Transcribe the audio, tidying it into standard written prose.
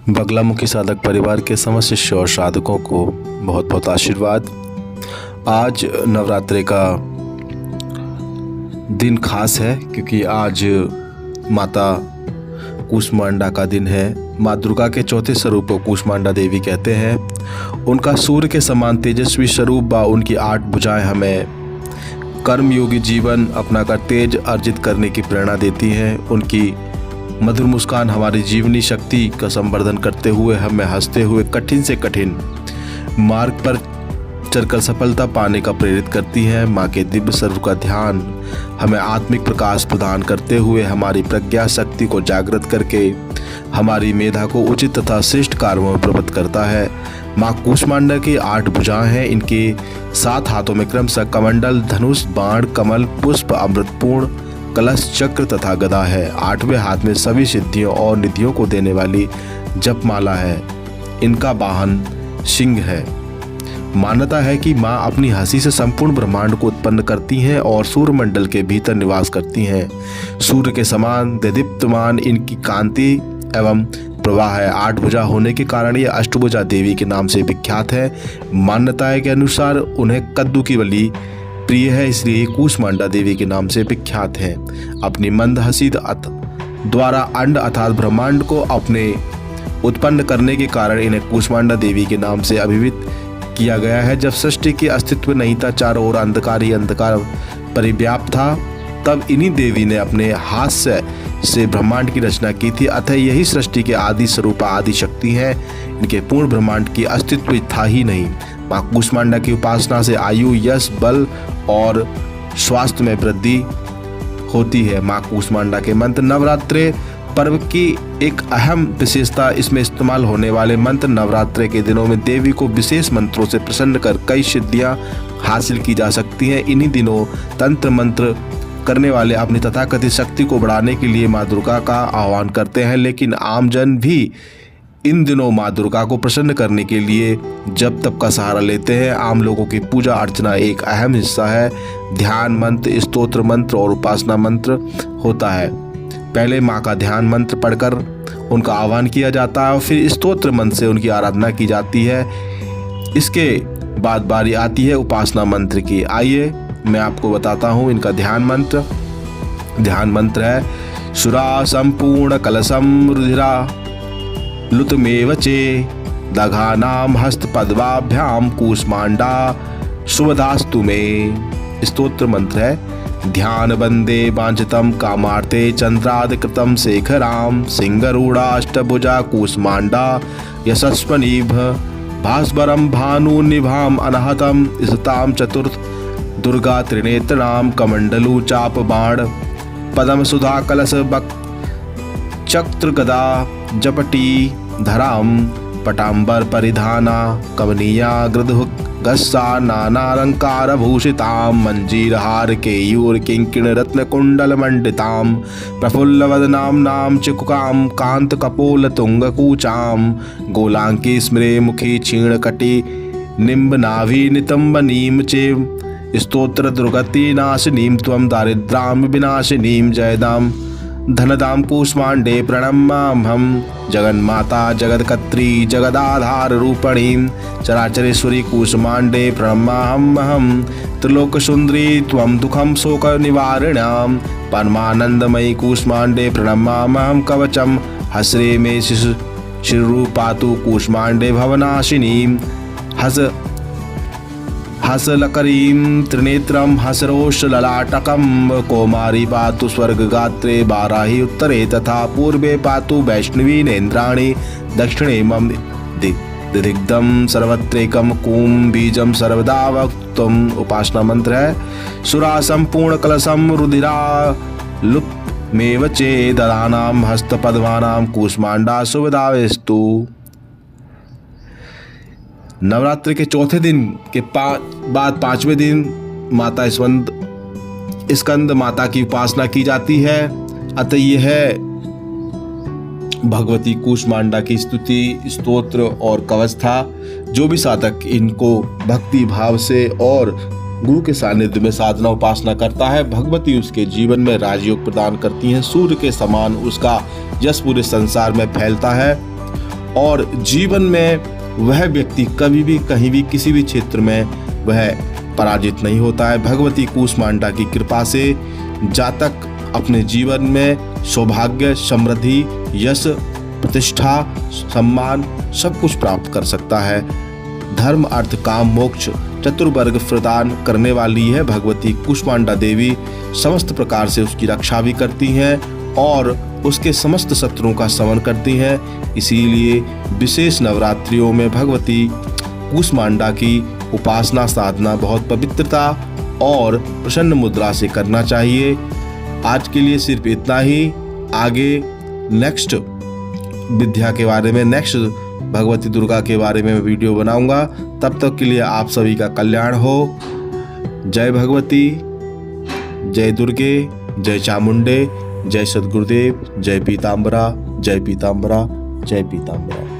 बगलामुखी साधक परिवार के समस्त शिष्य और साधकों को बहुत बहुत आशीर्वाद। आज नवरात्रि का दिन खास है क्योंकि आज माता कूष्मांडा का दिन है। माँ दुर्गा के चौथे स्वरूप को कूष्मांडा देवी कहते हैं। उनका सूर्य के समान तेजस्वी स्वरूप व उनकी 8 भुजाएं हमें कर्मयोगी जीवन अपनाकर तेज अर्जित करने की प्रेरणा देती हैं। उनकी मधुर मुस्कान हमारी जीवनी शक्ति का संवर्धन करते हुए हमें हंसते हुए कठिन से कठिन मार्ग पर चलकर सफलता पाने का प्रेरित करती है। माँ के दिव्य स्वरूप का ध्यान हमें आत्मिक प्रकाश प्रदान करते हुए हमारी प्रज्ञा शक्ति को जागृत करके हमारी मेधा को उचित तथा श्रेष्ठ कार्यों में प्रवृत्त करता है। माँ कूष्मांडा की 8 भुजाएं हैं। इनके 7 हाथों में क्रमशः कमंडल, धनुष, बाण, कमल, पुष्प, अमृतपूर्ण, कलश, चक्र तथा गदा है। 8वें हाथ में सभी सिद्धियों और निधियों को देने वाली जपमाला है। इनका वाहन सिंह है। मान्यता है कि माँ अपनी हंसी से संपूर्ण ब्रह्मांड को उत्पन्न करती हैं और सूर्यमंडल के भीतर निवास करती हैं। सूर्य के समान देदीप्यमान इनकी कांति एवं प्रवाह है। 8 भुजा होने के कारण ये अष्टभुजा देवी के नाम से विख्यात है। मान्यताएं के अनुसार उन्हें कद्दू की बलि प्रिय है, इसलिए कूष्मांडा देवी के नाम से विख्यात है। अपनी मंद हंसी द्वारा अंड अर्थात ब्रह्मांड को अपने उत्पन्न करने के कारण इन्हें कूष्मांडा देवी के नाम से अभिहित किया गया है। जब सृष्टि के अस्तित्व नहीं था, चारों ओर अंधकार ही अंधकार परिव्याप्त था, तब इन्हीं देवी ने अपने हाथ से ब्रह्मांड की रचना की थी। अतः यही सृष्टि के आदि स्वरूप आदि शक्ति है। इनके पूर्ण ब्रह्मांड की अस्तित्व था ही नहीं। माँ कूष्मांडा की उपासना से आयु, यश, बल और स्वास्थ्य में वृद्धि होती है। माँ कूष्मांडा के मंत्र नवरात्रि पर्व की एक अहम विशेषता इसमें इस्तेमाल होने वाले मंत्र नवरात्रि के दिनों में देवी को विशेष मंत्रों से प्रसन्न कर कई सिद्धियां हासिल की जा सकती हैं। इन्हीं दिनों तंत्र मंत्र करने वाले अपनी तथाकथित शक्ति को बढ़ाने के लिए माँ दुर्गा का आह्वान करते हैं, लेकिन आमजन भी इन दिनों माँ दुर्गा को प्रसन्न करने के लिए जप तप का सहारा लेते हैं। आम लोगों की पूजा अर्चना एक अहम हिस्सा है। ध्यान मंत्र, स्तोत्र मंत्र और उपासना मंत्र होता है। पहले माँ का ध्यान मंत्र पढ़कर उनका आह्वान किया जाता है और फिर स्तोत्र मंत्र से उनकी आराधना की जाती है। इसके बाद बारी आती है उपासना मंत्र की। आइए मैं आपको बताता हूँ इनका ध्यान मंत्र है सुरा संपूर्ण कलशम रुधिरा लुतमेव चे दघानाम हस्त पद्माभ्याम कूष्मांडा शुभदास्तु में। स्तोत्र मंत्र है ध्यान बंदे वांछितम कामार्ते चंद्रादिकृतम शेखराम सिंगरूढ़ाष्टभुजा कूष्मांडा यशस्वनीभ भास्वरम भानु निभाम अनहतम स्ताम चतुर्थ दुर्गा त्रिनेत्रनाम कमंडलू चाप बाण पदम सुधा कलश बक चक्र गदा जपटी धराम पटांबर परिधाना कमनीया गृध गस्सा नानालंकार भूषिताम मंजीर हार केयूर किंकिण रत्न कुंडल मंडिताम प्रफुल्ल वदनाम नाम चिकुकाम कांत कपोल तुंग कूचाम गोलांकी स्मरे मुखी क्षीण कटी निम्ब नाभि नितंब नीम चे स्तोत्र दुर्गति नाशिनीम त्वं दारिद्राम विनाशिनीम जयदाम धनदाम कूष्मांडे प्रणमाम्हं जगन्माता जगत्कत्री जगदाधार रूपणीं चराचरेश्वरी कूष्मांडे प्रणमाम्हं त्रिलोक सुंदरी त्वं दुखम शोक निवारिण्यां परमानंदमयी कूष्मांडे प्रणमाम्हं कवचम हस्रे मे शिरूपातु कूष्मांडे भवनाशिनीं हसलकरीं त्रिनेत्रं हसरोष ललाटकं कौमारी पातु स्वर्गगात्रे बाराही उत्तरे तथा पूर्वे पातु वैष्णवी नेन्द्राणि दक्षिणे मम दिग्धम सर्वत्रेकम कूम बीजम सर्वदा वक्तुम। उपासना मंत्र है सुरा संपूर्ण कलशम रुधिरा लुप्मेव चे ददानाम हस्त पद्मानाम कूष्मांडा शुभदावेस्तु। नवरात्रि के चौथे दिन के बाद 5वें दिन माता स्कंद माता की उपासना की जाती है। अतः यह भगवती कूष्मांडा की स्तुति, स्तोत्र और कवच था। जो भी साधक इनको भक्ति भाव से और गुरु के सानिध्य में साधना उपासना करता है, भगवती उसके जीवन में राजयोग प्रदान करती हैं। सूर्य के समान उसका यश पूरे संसार में फैलता है और जीवन में वह व्यक्ति कभी भी कहीं भी किसी भी क्षेत्र में वह पराजित नहीं होता है। भगवती कूष्मांडा की कृपा से जातक अपने जीवन में सौभाग्य, समृद्धि, यश, प्रतिष्ठा, सम्मान सब कुछ प्राप्त कर सकता है। धर्म, अर्थ, काम, मोक्ष चतुर्वर्ग प्रदान करने वाली है भगवती कूष्मांडा देवी। समस्त प्रकार से उसकी रक्षा भी करती हैं और उसके समस्त शत्रुओं का समन करती हैं। इसीलिए विशेष नवरात्रियों में भगवती कूष्मांडा की उपासना साधना बहुत पवित्रता और प्रसन्न मुद्रा से करना चाहिए। आज के लिए सिर्फ इतना ही। आगे नेक्स्ट विद्या के बारे में, नेक्स्ट भगवती दुर्गा के बारे में मैं वीडियो बनाऊंगा। तब तक के लिए आप सभी का कल्याण हो। जय भगवती, जय दुर्गे, जय चामुंडे, जय सद्गुरुदेव, जय पीताम्बरा, जय पीताम्बरा, जय पीताम्बरा।